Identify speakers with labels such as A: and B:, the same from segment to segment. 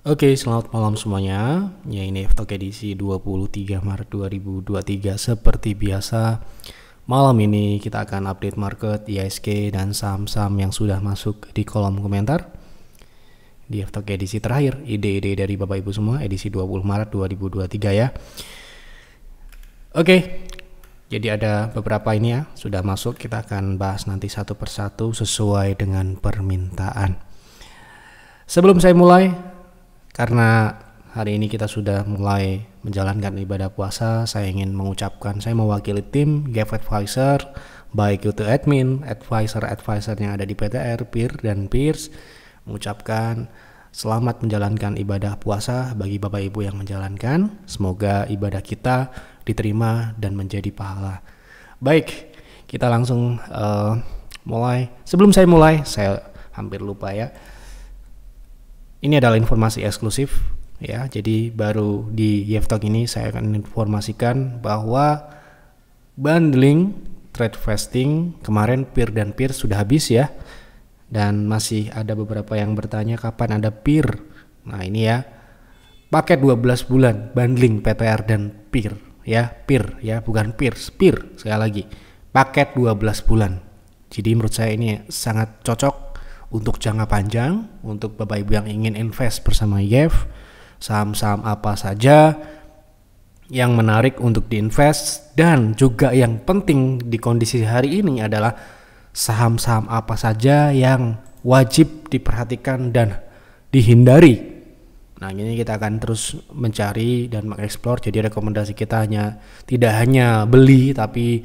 A: Oke, selamat malam semuanya. Ya, ini F-Talk edisi 23 Maret 2023. Seperti biasa, malam ini kita akan update market, IHSG, dan saham-saham yang sudah masuk di kolom komentar. Di F-Talk edisi terakhir, ide-ide dari Bapak Ibu semua, edisi 20 Maret 2023 ya. Oke, jadi ada beberapa ini ya, sudah masuk. Kita akan bahas nanti satu persatu sesuai dengan permintaan. Sebelum saya mulai, karena hari ini kita sudah mulai menjalankan ibadah puasa, saya ingin mengucapkan, saya mewakili tim Gap Advisor, baik itu admin, advisor yang ada di PTR, Peer, dan Peers, mengucapkan selamat menjalankan ibadah puasa bagi Bapak Ibu yang menjalankan. Semoga ibadah kita diterima dan menjadi pahala. Baik, kita langsung mulai. Sebelum saya mulai, saya hampir lupa ya. Ini adalah informasi eksklusif ya. Jadi baru di F-Talk ini saya akan informasikan bahwa bundling trade vesting kemarin Peer dan Peer sudah habis ya. Dan masih ada beberapa yang bertanya kapan ada Peer. Nah, ini ya. Paket 12 bulan bundling PTR dan Peer ya, Peer ya, bukan Peers, Peer sekali lagi. Paket 12 bulan. Jadi menurut saya ini sangat cocok untuk jangka panjang, untuk Bapak Ibu yang ingin invest bersama YEF, saham-saham apa saja yang menarik untuk diinvest, dan juga yang penting di kondisi hari ini adalah saham-saham apa saja yang wajib diperhatikan dan dihindari. Nah, ini kita akan terus mencari dan mengeksplor. Jadi rekomendasi kita tidak hanya beli, tapi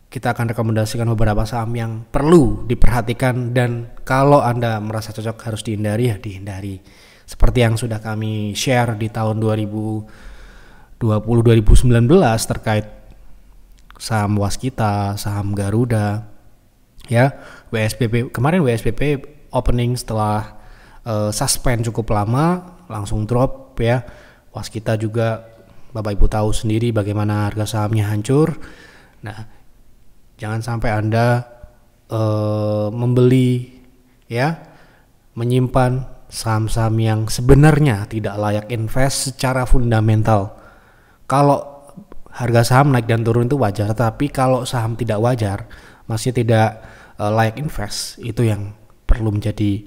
A: kita akan rekomendasikan beberapa saham yang perlu diperhatikan, dan kalau Anda merasa cocok harus dihindari ya dihindari. Seperti yang sudah kami share di tahun 2020-2019 terkait saham Waskita, saham Garuda ya, WSBP. Kemarin WSBP opening setelah suspend cukup lama langsung drop ya. Waskita juga Bapak Ibu tahu sendiri bagaimana harga sahamnya hancur. Nah, jangan sampai Anda membeli ya, menyimpan saham-saham yang sebenarnya tidak layak invest secara fundamental. Kalau harga saham naik dan turun itu wajar, tapi kalau saham tidak wajar, masih tidak layak invest, itu yang perlu menjadi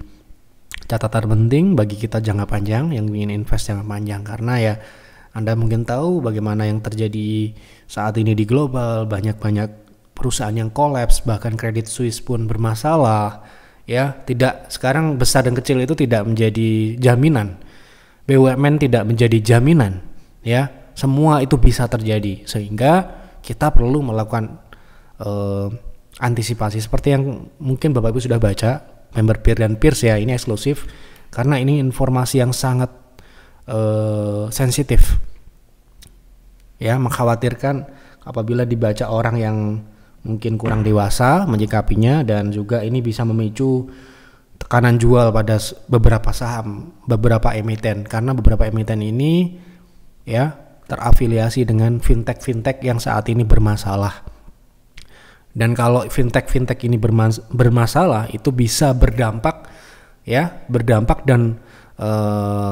A: catatan penting bagi kita jangka panjang yang ingin invest jangka panjang. Karena ya Anda mungkin tahu bagaimana yang terjadi saat ini di global, banyak perusahaan yang kolaps, bahkan Credit Suisse pun bermasalah ya. Tidak, sekarang besar dan kecil itu tidak menjadi jaminan, BUMN tidak menjadi jaminan ya, semua itu bisa terjadi, sehingga kita perlu melakukan antisipasi seperti yang mungkin Bapak Ibu sudah baca member Peer dan Peers ya. Ini eksklusif karena ini informasi yang sangat sensitif ya, mengkhawatirkan apabila dibaca orang yang mungkin kurang dewasa menyikapinya, dan juga ini bisa memicu tekanan jual pada beberapa saham, beberapa emiten, karena beberapa emiten ini ya terafiliasi dengan fintech yang saat ini bermasalah. Dan kalau fintech ini bermasalah, itu bisa berdampak dan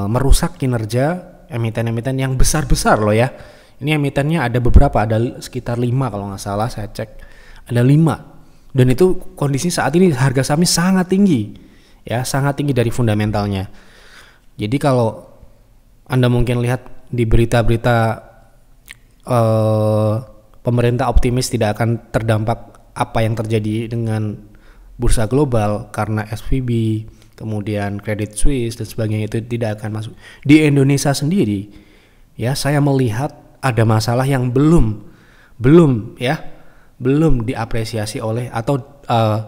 A: merusak kinerja emiten-emiten yang besar-besar loh ya. Ini emitennya ada beberapa, ada sekitar 5 kalau nggak salah, saya cek ada 5, dan itu kondisi saat ini harga sahamnya sangat tinggi ya, sangat tinggi dari fundamentalnya. Jadi kalau Anda mungkin lihat di berita-berita pemerintah optimis tidak akan terdampak apa yang terjadi dengan bursa global karena SVB, kemudian Credit Suisse dan sebagainya, itu tidak akan masuk. Di Indonesia sendiri ya, saya melihat ada masalah yang belum diapresiasi oleh atau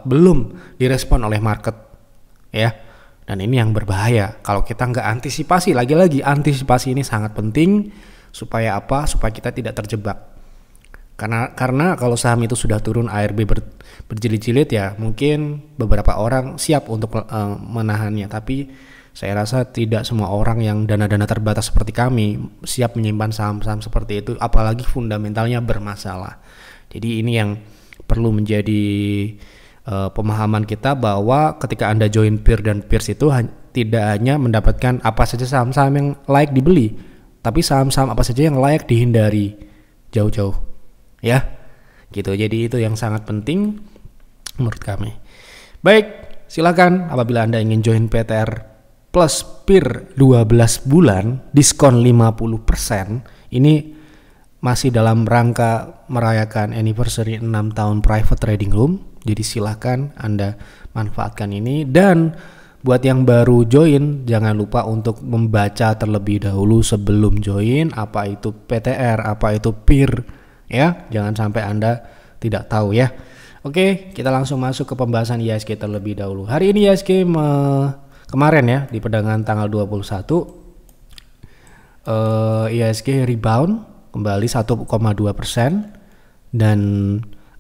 A: belum direspon oleh market ya. Dan ini yang berbahaya kalau kita nggak antisipasi. Lagi-lagi antisipasi ini sangat penting supaya apa? Supaya kita tidak terjebak. Karena kalau saham itu sudah turun ARB berjilid-jilid ya, mungkin beberapa orang siap untuk menahannya, tapi saya rasa tidak semua orang yang dana-dana terbatas seperti kami siap menyimpan saham-saham seperti itu, apalagi fundamentalnya bermasalah. Jadi ini yang perlu menjadi pemahaman kita, bahwa ketika Anda join Peer dan Peers itu tidak hanya mendapatkan apa saja saham-saham yang layak dibeli, tapi saham-saham apa saja yang layak dihindari jauh-jauh. Ya, gitu. Jadi itu yang sangat penting menurut kami. Baik, silakan apabila Anda ingin join PTR Plus PIR 12 bulan, diskon 50%. Ini masih dalam rangka merayakan anniversary 6 tahun private trading room. Jadi silakan Anda manfaatkan ini. Dan buat yang baru join, jangan lupa untuk membaca terlebih dahulu sebelum join apa itu PTR, apa itu PIR, ya. Jangan sampai Anda tidak tahu ya. Oke, kita langsung masuk ke pembahasan IHSG terlebih dahulu. Hari ini IHSG kemarin ya di perdagangan tanggal 21 IHSG rebound kembali 1,2% dan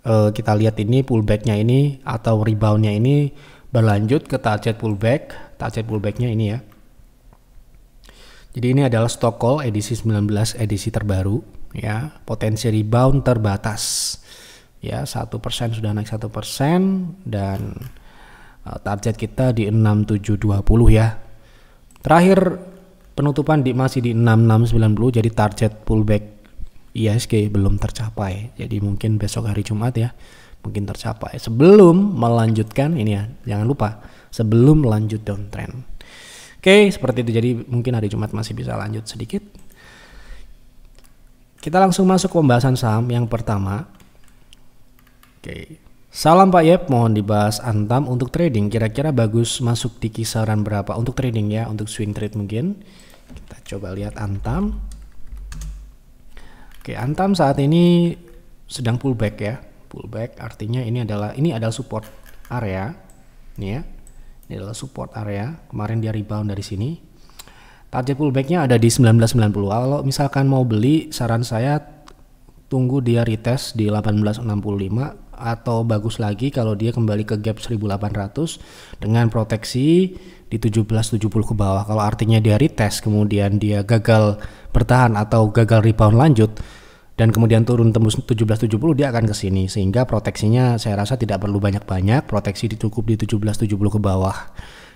A: kita lihat ini pullbacknya ini atau reboundnya ini berlanjut ke target pullbacknya ini ya. Jadi ini adalah stock call edisi 19 edisi terbaru ya, potensi rebound terbatas ya, 1% sudah naik 1% dan target kita di 6720 ya. Terakhir penutupan masih di 6690, jadi target pullback IHSG belum tercapai. Jadi mungkin besok hari Jumat ya mungkin tercapai sebelum melanjutkan ini ya, jangan lupa sebelum lanjut downtrend. Oke, seperti itu. Jadi mungkin hari Jumat masih bisa lanjut sedikit. Kita langsung masuk ke pembahasan saham yang pertama. Oke. Salam Pak Yep, mohon dibahas Antam untuk trading. Kira-kira bagus masuk di kisaran berapa untuk trading ya, untuk swing trade mungkin. Kita coba lihat Antam. Oke, Antam saat ini sedang pullback ya. Pullback artinya ini adalah support area. Ini ya. Ini adalah support area. Kemarin dia rebound dari sini. Target pullbacknya ada di 1990. Kalau misalkan mau beli, saran saya tunggu dia retest di 1865 atau bagus lagi kalau dia kembali ke gap 1800 dengan proteksi di 1770 ke bawah. Kalau artinya dia retest kemudian dia gagal bertahan atau gagal rebound lanjut dan kemudian turun tembus 1770, dia akan ke sini sehingga proteksinya saya rasa tidak perlu banyak-banyak, proteksi cukup di 1770 ke bawah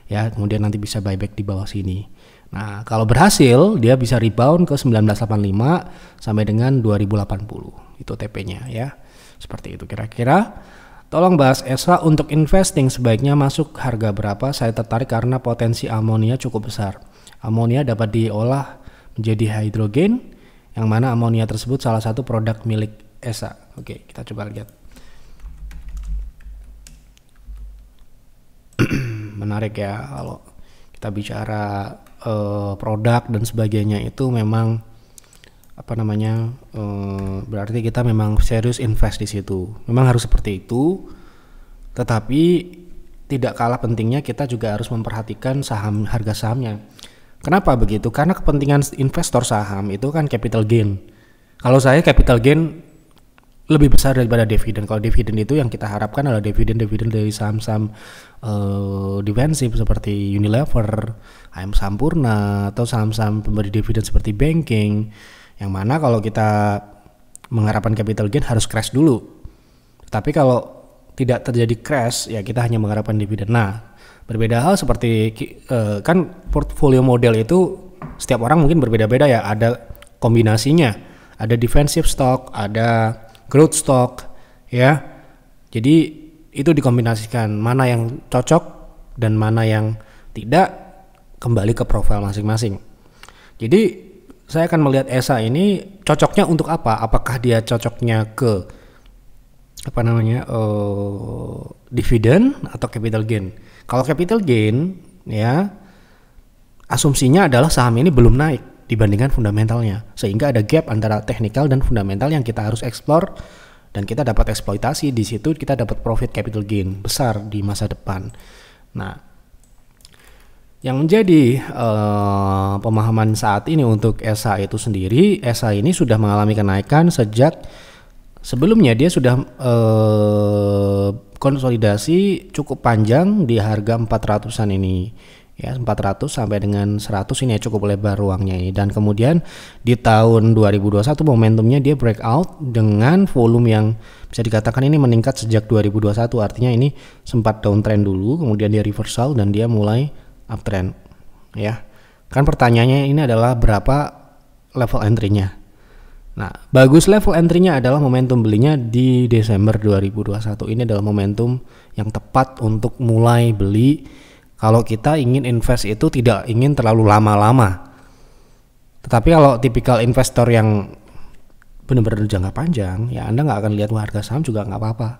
A: ya, kemudian nanti bisa buyback di bawah sini. Nah, kalau berhasil dia bisa rebound ke 1985 sampai dengan 2080. Itu TP-nya ya. Seperti itu kira-kira. Tolong bahas ESA untuk investing sebaiknya masuk harga berapa? Saya tertarik karena potensi amonia cukup besar. Amonia dapat diolah menjadi hidrogen, yang mana amonia tersebut salah satu produk milik ESA. Oke, kita coba lihat. Menarik ya kalau kita bicara produk dan sebagainya, itu memang berarti kita memang serius invest di situ. Memang harus seperti itu. Tetapi tidak kalah pentingnya kita juga harus memperhatikan harga sahamnya. Kenapa begitu? Karena kepentingan investor saham itu kan capital gain. Kalau saya capital gain lebih besar daripada dividen. Kalau dividen itu yang kita harapkan adalah dividen dari saham-saham defensif seperti Unilever, AM Sampurna, atau saham-saham pemberi dividen seperti banking. Yang mana kalau kita mengharapkan capital gain harus crash dulu. Tapi kalau tidak terjadi crash ya kita hanya mengharapkan dividen. Nah, berbeda hal seperti kan portfolio model itu setiap orang mungkin berbeda-beda ya. Ada kombinasinya, ada defensive stock, ada growth stock ya. Jadi itu dikombinasikan mana yang cocok dan mana yang tidak, kembali ke profil masing-masing. Jadi saya akan melihat ESA ini cocoknya untuk apa? Apakah dia cocoknya ke dividen atau capital gain? Kalau capital gain ya, asumsinya adalah saham ini belum naik dibandingkan fundamentalnya, sehingga ada gap antara teknikal dan fundamental yang kita harus explore dan kita dapat eksploitasi di situ, kita dapat profit capital gain besar di masa depan. Nah, yang menjadi pemahaman saat ini untuk ESA itu sendiri, ESA ini sudah mengalami kenaikan sejak sebelumnya dia sudah konsolidasi cukup panjang di harga 400-an ini. Ya, 400 sampai dengan 100 ini ya, cukup lebar ruangnya ini. Dan kemudian di tahun 2021 momentumnya dia breakout dengan volume yang bisa dikatakan ini meningkat sejak 2021. Artinya ini sempat downtrend dulu, kemudian dia reversal dan dia mulai uptrend. ya. Kan pertanyaannya ini adalah berapa level entry-nya. Nah, bagus level entry-nya adalah momentum belinya di Desember 2021. Ini adalah momentum yang tepat untuk mulai beli kalau kita ingin invest itu tidak ingin terlalu lama-lama. Tetapi kalau tipikal investor yang benar-benar jangka panjang, ya Anda nggak akan lihat harga saham juga nggak apa-apa.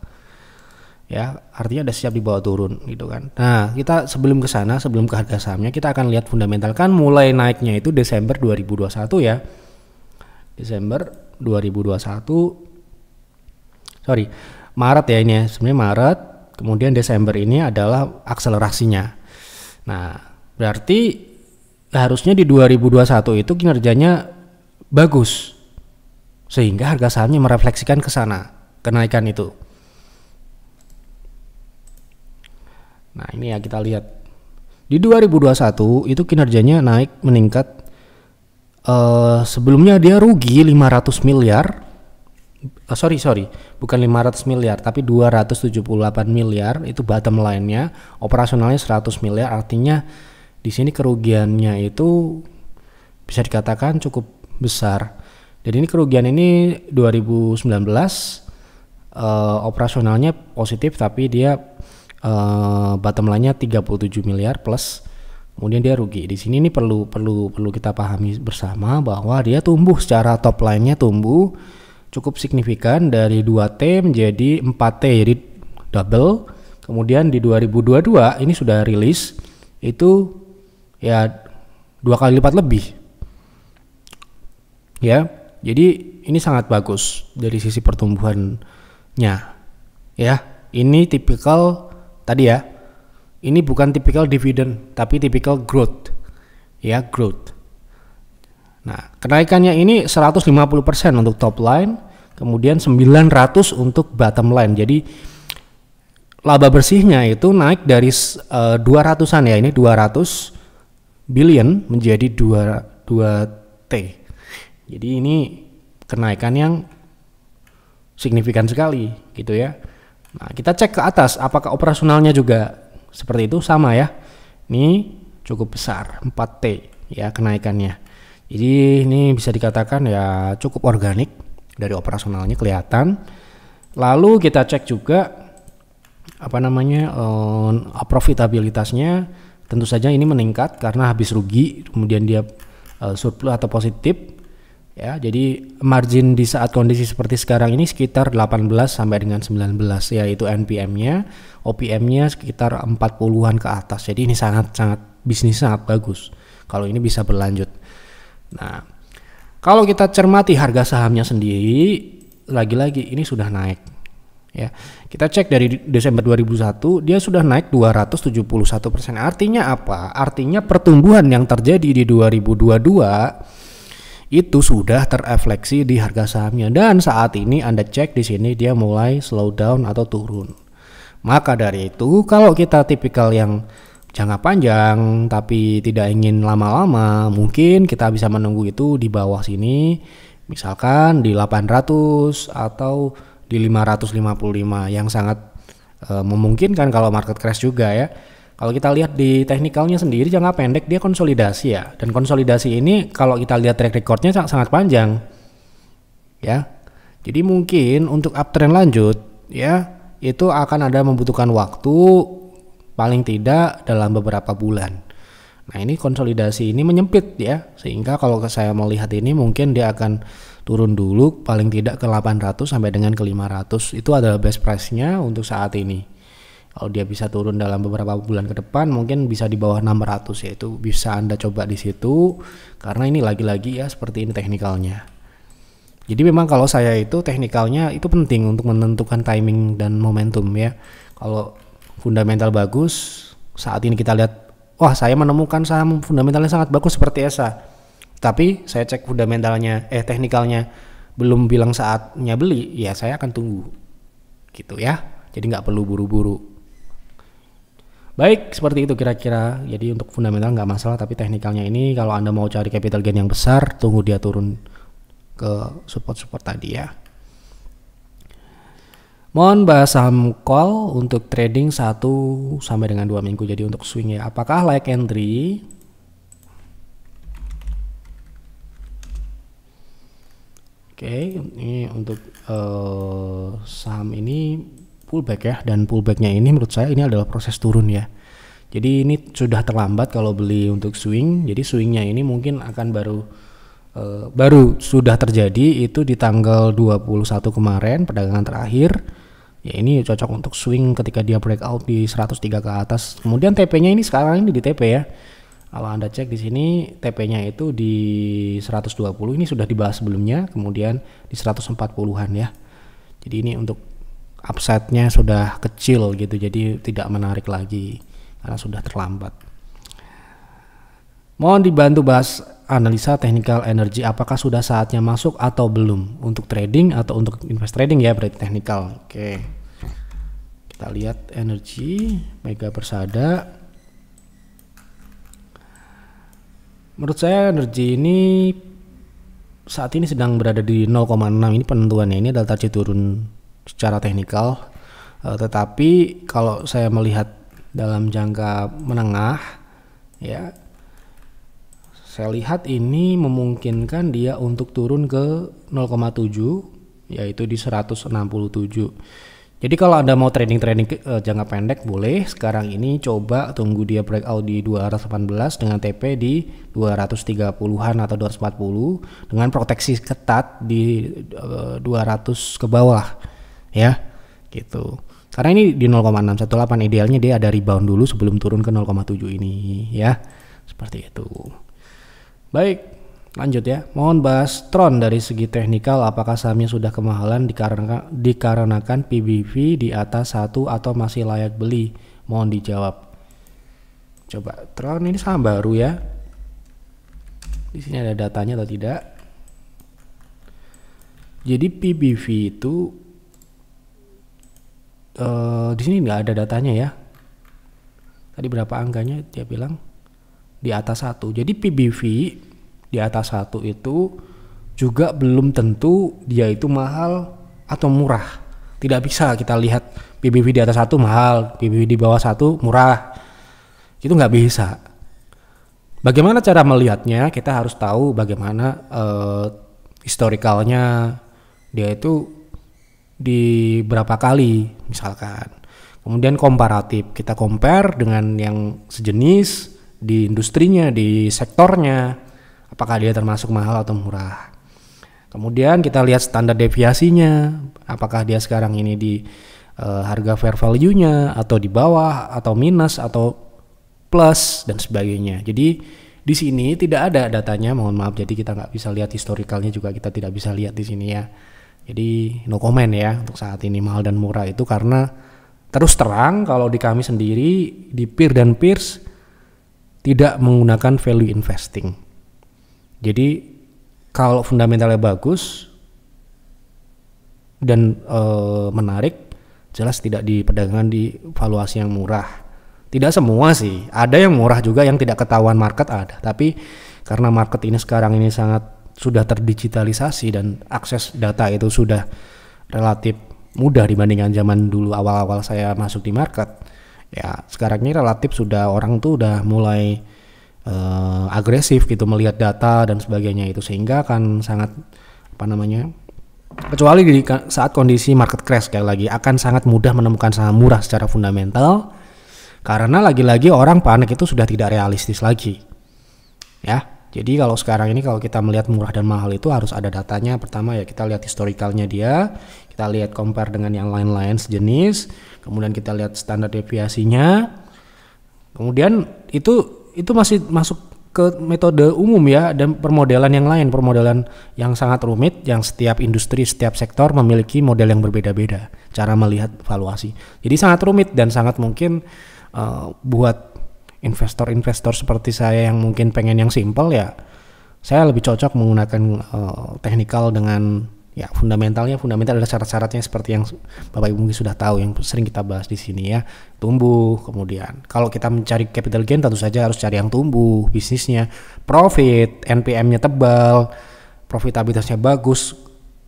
A: Ya, artinya ada siap dibawa turun gitu kan. Nah, kita sebelum ke sana, sebelum ke harga sahamnya, kita akan lihat fundamental. Kan mulai naiknya itu Desember 2021 ya. Desember 2021. Sorry, Maret ya ini ya. Sebenarnya Maret, kemudian Desember ini adalah akselerasinya. Nah, berarti harusnya di 2021 itu kinerjanya bagus. Sehingga harga sahamnya merefleksikan ke sana, kenaikan itu. Nah, ini ya kita lihat. Di 2021 itu kinerjanya naik meningkat. Sebelumnya dia rugi 500 miliar. Sorry, bukan 500 miliar tapi 278 miliar itu bottom line-nya. Operasionalnya 100 miliar, artinya di sini kerugiannya itu bisa dikatakan cukup besar. Jadi ini kerugian ini 2019 operasionalnya positif tapi dia bottom line-nya 37 miliar plus, kemudian dia rugi. Di sini ini perlu kita pahami bersama bahwa dia tumbuh secara top line-nya tumbuh cukup signifikan dari 2T menjadi 4T, jadi double. Kemudian di 2022 ini sudah rilis itu ya 2 kali lipat lebih. Ya, jadi ini sangat bagus dari sisi pertumbuhannya. Ya, ini tipikal tadi ya, ini bukan tipikal dividen, tapi tipikal growth, ya growth. Nah, kenaikannya ini 150% untuk top line, kemudian 900 untuk bottom line. Jadi laba bersihnya itu naik dari 200-an ya, ini 200 billion menjadi 2T. Jadi ini kenaikan yang signifikan sekali gitu ya. Nah, kita cek ke atas apakah operasionalnya juga seperti itu, sama ya. Ini cukup besar 4T ya kenaikannya. Jadi ini bisa dikatakan ya cukup organik dari operasionalnya kelihatan. Lalu kita cek juga profitabilitasnya, tentu saja ini meningkat karena habis rugi kemudian dia surplus atau positif. Ya, jadi margin di saat kondisi seperti sekarang ini sekitar 18 sampai dengan 19, yaitu NPM-nya, OPM-nya sekitar 40-an ke atas. Jadi ini sangat bisnis sangat bagus kalau ini bisa berlanjut. Nah, kalau kita cermati harga sahamnya sendiri, lagi-lagi ini sudah naik. Ya, kita cek dari Desember 2001 dia sudah naik 271%. Artinya apa? Artinya pertumbuhan yang terjadi di 2022 itu sudah terefleksi di harga sahamnya, dan saat ini Anda cek di sini dia mulai slow down atau turun. Maka dari itu kalau kita tipikal yang jangka panjang tapi tidak ingin lama-lama, mungkin kita bisa menunggu itu di bawah sini, misalkan di 800 atau di 555 yang sangat memungkinkan kalau market crash juga ya. Kalau kita lihat di teknikalnya sendiri jangka pendek dia konsolidasi ya, dan konsolidasi ini kalau kita lihat track recordnya sangat panjang ya. Jadi mungkin untuk uptrend lanjut ya itu akan ada membutuhkan waktu paling tidak dalam beberapa bulan. Nah, ini konsolidasi ini menyempit ya, sehingga kalau saya melihat ini mungkin dia akan turun dulu paling tidak ke 800 sampai dengan ke 500. Itu adalah best price-nya untuk saat ini. Kalau dia bisa turun dalam beberapa bulan ke depan mungkin bisa di bawah 600, yaitu bisa Anda coba di situ karena ini lagi-lagi ya seperti ini teknikalnya. Jadi memang kalau saya itu teknikalnya itu penting untuk menentukan timing dan momentum ya. Kalau fundamental bagus, saat ini kita lihat, wah saya menemukan saham fundamentalnya sangat bagus seperti ESA. Tapi saya cek fundamentalnya, teknikalnya belum bilang saatnya beli, ya saya akan tunggu. Gitu ya. Jadi nggak perlu buru-buru. Baik, seperti itu kira-kira. Jadi untuk fundamental nggak masalah, tapi teknikalnya ini kalau Anda mau cari capital gain yang besar, tunggu dia turun ke support-support tadi ya. Mohon bahas saham call untuk trading 1 sampai dengan 2 minggu. Jadi untuk swing ya, apakah like entry? Oke, ini untuk saham ini pullback ya, dan pullbacknya ini menurut saya ini adalah proses turun ya. Jadi ini sudah terlambat kalau beli untuk swing. Jadi swingnya ini mungkin akan baru sudah terjadi itu di tanggal 21 kemarin perdagangan terakhir. Ya ini cocok untuk swing ketika dia breakout di 103 ke atas. Kemudian TP-nya ini sekarang ini di TP ya. Kalau Anda cek di sini TP-nya itu di 120, ini sudah dibahas sebelumnya, kemudian di 140-an ya. Jadi ini untuk upside-nya sudah kecil gitu, jadi tidak menarik lagi karena sudah terlambat. Mohon dibantu bahas analisa technical energy, apakah sudah saatnya masuk atau belum untuk trading atau untuk invest trading ya, berarti technical. Oke. Kita lihat energi Mega Persada. Menurut saya energi ini saat ini sedang berada di 0,6, ini penentuannya, ini adalah target turun secara teknikal. Tetapi kalau saya melihat dalam jangka menengah ya, saya lihat ini memungkinkan dia untuk turun ke 0,7 yaitu di 167. Jadi kalau Anda mau trading jangka pendek boleh sekarang ini, coba tunggu dia breakout di 218 dengan TP di 230-an atau 240 dengan proteksi ketat di 200 ke bawah ya gitu. Karena ini di 0,618 idealnya dia ada rebound dulu sebelum turun ke 0,7 ini ya. Seperti itu. Baik. Lanjut ya, mohon bahas Tron dari segi teknikal, apakah sahamnya sudah kemahalan dikarenakan PBV di atas 1 atau masih layak beli? Mohon dijawab. Coba Tron ini saham baru ya. Di sini ada datanya atau tidak? Jadi PBV itu di sini nggak ada datanya ya. Tadi berapa angkanya dia bilang? Di atas 1. Jadi PBV di atas 1 itu juga belum tentu dia itu mahal atau murah. Tidak bisa kita lihat PBV di atas 1 mahal, PBV di bawah 1 murah. Itu nggak bisa. Bagaimana cara melihatnya? Kita harus tahu bagaimana historikalnya dia itu di berapa kali misalkan. Kemudian komparatif, kita compare dengan yang sejenis di industrinya, di sektornya. Apakah dia termasuk mahal atau murah. Kemudian kita lihat standar deviasinya, apakah dia sekarang ini di harga fair value-nya atau di bawah atau minus atau plus dan sebagainya. Jadi di sini tidak ada datanya, mohon maaf, jadi kita nggak bisa lihat historikalnya juga, kita tidak bisa lihat di sini ya. Jadi no comment ya untuk saat ini mahal dan murah itu, karena terus terang kalau di kami sendiri di peer dan peers tidak menggunakan value investing. Jadi kalau fundamentalnya bagus dan menarik, jelas tidak di perdagangan di valuasi yang murah. Tidak semua sih, ada yang murah juga yang tidak ketahuan market ada. Tapi karena market ini sekarang ini sudah terdigitalisasi dan akses data itu sudah relatif mudah dibandingkan zaman dulu awal-awal saya masuk di market. Ya sekarang ini relatif sudah orang tuh udah mulai agresif gitu melihat data dan sebagainya itu, sehingga akan sangat kecuali di saat kondisi market crash sekali lagi akan sangat mudah menemukan saham murah secara fundamental, karena lagi-lagi orang panik itu sudah tidak realistis lagi ya. Jadi kalau sekarang ini kalau kita melihat murah dan mahal itu harus ada datanya. Pertama ya kita lihat historikalnya dia, kita lihat compare dengan yang lain-lain sejenis, kemudian kita lihat standar deviasinya, kemudian itu masih masuk ke metode umum ya, dan permodelan yang lain, permodelan yang sangat rumit, yang setiap industri, setiap sektor memiliki model yang berbeda-beda cara melihat valuasi. Jadi sangat rumit dan sangat mungkin buat investor-investor seperti saya yang mungkin pengen yang simple ya, saya lebih cocok menggunakan teknikal dengan ya fundamental ada syarat-syaratnya seperti yang Bapak Ibu mungkin sudah tahu, yang sering kita bahas di sini ya. Tumbuh, kemudian kalau kita mencari capital gain tentu saja harus cari yang tumbuh bisnisnya, profit, NPM-nya tebal, profitabilitasnya bagus,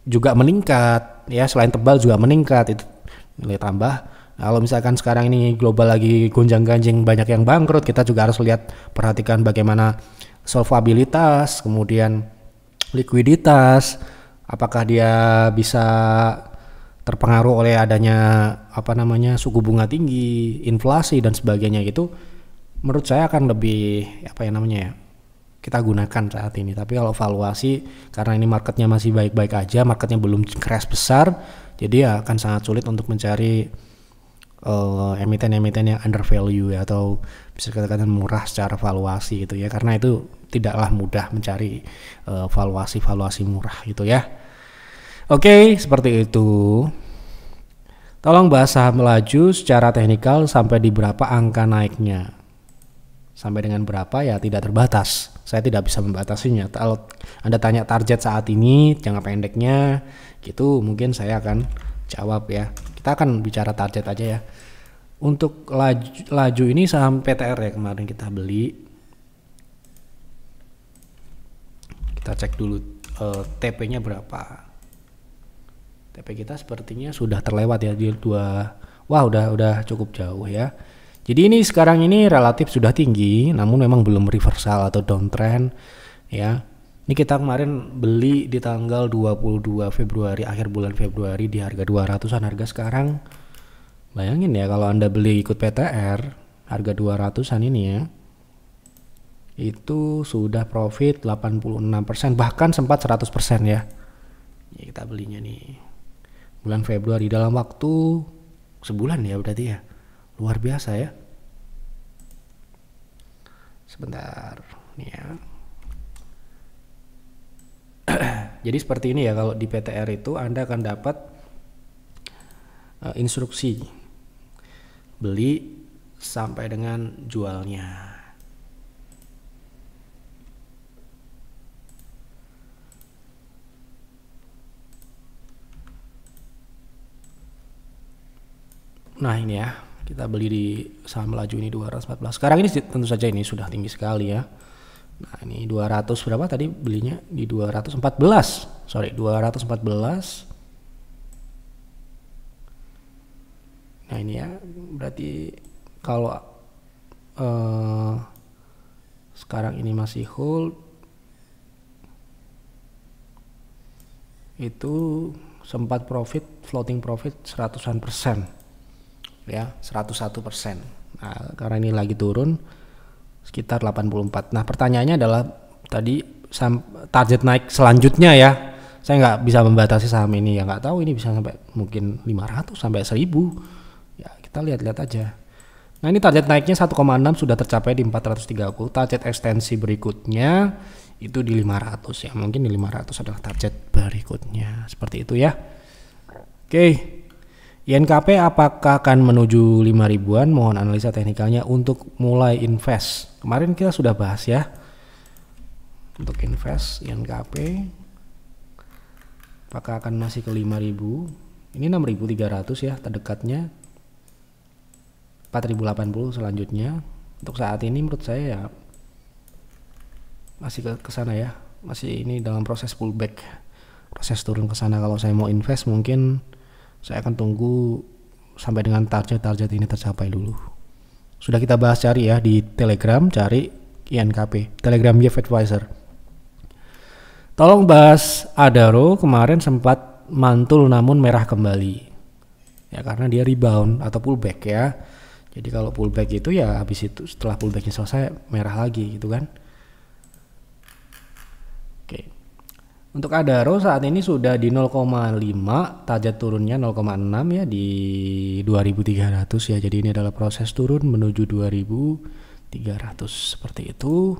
A: juga meningkat ya, selain tebal juga meningkat, itu nilai tambah. Kalau misalkan sekarang ini global lagi gonjang-ganjing, banyak yang bangkrut, kita juga harus perhatikan bagaimana solvabilitas, kemudian likuiditas, Apakah dia bisa terpengaruh oleh adanya suku bunga tinggi, inflasi dan sebagainya gitu? Menurut saya akan lebih kita gunakan saat ini. Tapi kalau valuasi, karena ini marketnya masih baik-baik aja, marketnya belum crash besar, jadi ya akan sangat sulit untuk mencari emiten-emiten yang under value ya, atau bisa dikatakan murah secara valuasi gitu ya, karena itu tidaklah mudah mencari valuasi murah gitu ya. Oke, seperti itu. Tolong bahas saham melaju secara teknikal sampai di berapa angka naiknya. Sampai dengan berapa ya tidak terbatas. Saya tidak bisa membatasinya. Kalau Anda tanya target saat ini, jangka pendeknya gitu, mungkin saya akan jawab ya. Kita akan bicara target aja ya. Untuk laju ini saham PTR ya, kemarin kita beli. Kita cek dulu TP-nya berapa. TP kita sepertinya sudah terlewat ya di udah cukup jauh ya. Jadi ini sekarang ini relatif sudah tinggi, namun memang belum reversal atau downtrend ya. Ini kita kemarin beli di tanggal 22 Februari, akhir bulan Februari di harga 200-an. Harga sekarang, bayangin ya kalau Anda beli ikut PTR, harga 200-an ini ya, itu sudah profit 86%, bahkan sempat 100% ya. Ya kita belinya nih bulan Februari, dalam waktu sebulan ya berarti ya. Luar biasa ya. Sebentar nih ya. Jadi seperti ini ya, kalau di PTR itu Anda akan dapat instruksi beli sampai dengan jualnya. Nah ini ya, kita beli di saham melaju ini 214. Sekarang ini tentu saja ini sudah tinggi sekali ya. Nah ini 200 berapa tadi belinya? Di 214. 214. Nah ini ya, berarti kalau sekarang ini masih hold, itu sempat profit, floating profit 100% ya, 101%. Nah karena ini lagi turun sekitar 84. Nah pertanyaannya adalah tadi target naik selanjutnya ya, saya nggak bisa membatasi saham ini ya, nggak tahu ini bisa sampai mungkin 500 sampai 1000 ya, kita lihat-lihat aja. Nah ini target naiknya 1,6 sudah tercapai di 430. Target ekstensi berikutnya itu di 500 ya, mungkin di 500 adalah target berikutnya, seperti itu ya. Oke, INKP apakah akan menuju 5.000-an? Mohon analisa teknikalnya untuk mulai invest. Kemarin kita sudah bahas ya. Untuk invest INKP apakah akan masih ke 5.000? Ini 6.300 ya terdekatnya. 4.080 selanjutnya. Untuk saat ini menurut saya ya masih ke sana ya. Masih ini dalam proses pullback. Proses turun ke sana. Kalau saya mau invest mungkin saya akan tunggu sampai dengan target ini tercapai dulu. Sudah kita bahas, cari ya di Telegram, cari INKP, Telegram Yev Advisor. Tolong bahas Adaro, kemarin sempat mantul namun merah kembali. Ya karena dia rebound atau pullback ya. Jadi kalau pullback itu ya habis itu setelah pullbacknya selesai merah lagi gitu kan. Oke. Untuk Adaro saat ini sudah di 0,5, target turunnya 0,6 ya di 2.300 ya. Jadi ini adalah proses turun menuju 2.300 seperti itu.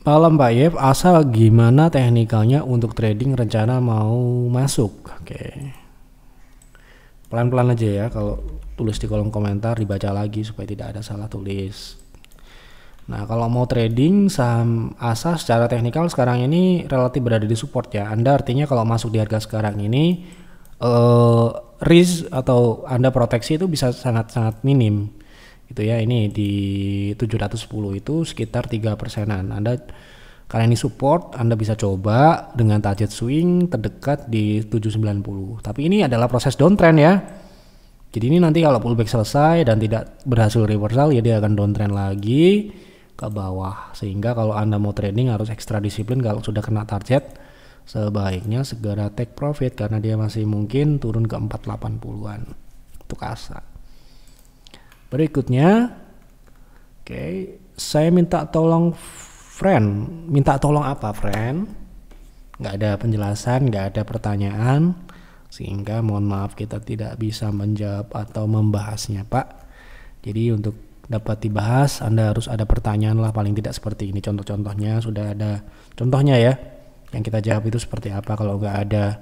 A: Malam Pak Yev, asal gimana teknikalnya untuk trading rencana mau masuk? Oke. Pelan-pelan aja ya, kalau tulis di kolom komentar dibaca lagi supaya tidak ada salah tulis. Nah kalau mau trading saham ASA secara teknikal sekarang ini relatif berada di support ya. Anda artinya kalau masuk di harga sekarang ini risk atau Anda proteksi itu bisa sangat-sangat minim gitu ya. Ini di 710 itu sekitar 3%-an. Anda karena ini support, Anda bisa coba dengan target swing terdekat di 790. Tapi ini adalah proses downtrend ya. Jadi ini nanti kalau pullback selesai dan tidak berhasil reversal ya dia akan downtrend lagi. ke bawah. Sehingga kalau Anda mau trading harus ekstra disiplin. Kalau sudah kena target, sebaiknya segera take profit karena dia masih mungkin turun ke 480-an untuk asa. Berikutnya, oke, saya minta tolong friend. Minta tolong apa, friend? Nggak ada penjelasan, nggak ada pertanyaan, sehingga mohon maaf kita tidak bisa menjawab atau membahasnya, Pak. Jadi untuk dapat dibahas Anda harus ada pertanyaan lah, paling tidak seperti ini. Contoh-contohnya sudah ada contohnya ya, yang kita jawab itu seperti apa. Kalau nggak ada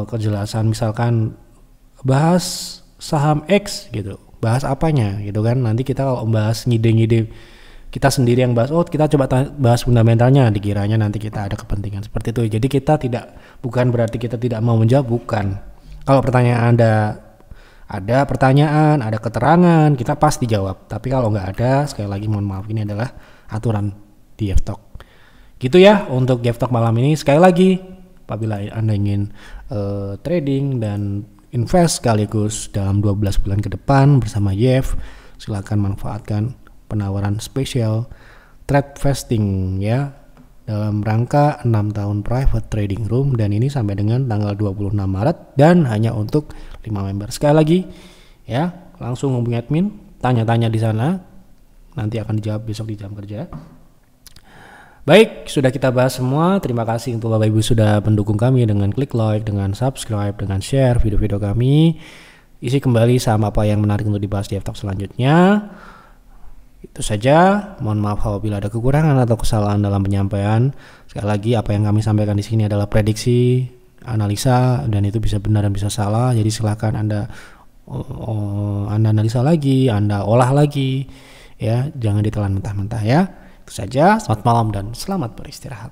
A: kejelasan, misalkan bahas saham X gitu, bahas apanya gitu kan, nanti kita kalau bahas ngide-ngide kita sendiri yang bahas, oh kita coba bahas fundamentalnya, dikiranya nanti kita ada kepentingan seperti itu. Jadi kita bukan berarti kita tidak mau menjawab, bukan. Kalau pertanyaan ada pertanyaan, ada keterangan, kita pasti jawab. Tapi kalau nggak ada, sekali lagi mohon maaf, ini adalah aturan di GFTalk. Gitu ya untuk GFTalk malam ini. Sekali lagi, apabila Anda ingin trading dan invest sekaligus dalam 12 bulan ke depan bersama YEF, silakan manfaatkan penawaran spesial trade vesting ya, dalam rangka 6 tahun private trading room, dan ini sampai dengan tanggal 26 Maret dan hanya untuk 5 member. Sekali lagi ya, langsung hubungi admin, tanya-tanya di sana, nanti akan dijawab besok di jam kerja. Baik, sudah kita bahas semua. Terima kasih untuk Bapak Ibu sudah mendukung kami dengan klik like, dengan subscribe, dengan share video-video kami. Isi kembali sama apa yang menarik untuk dibahas di GFTalk selanjutnya. Itu saja, mohon maaf apabila ada kekurangan atau kesalahan dalam penyampaian. Sekali lagi, apa yang kami sampaikan di sini adalah prediksi, analisa, dan itu bisa benar dan bisa salah. Jadi silakan Anda analisa lagi, Anda olah lagi ya, jangan ditelan mentah-mentah ya. Itu saja, selamat malam dan selamat beristirahat.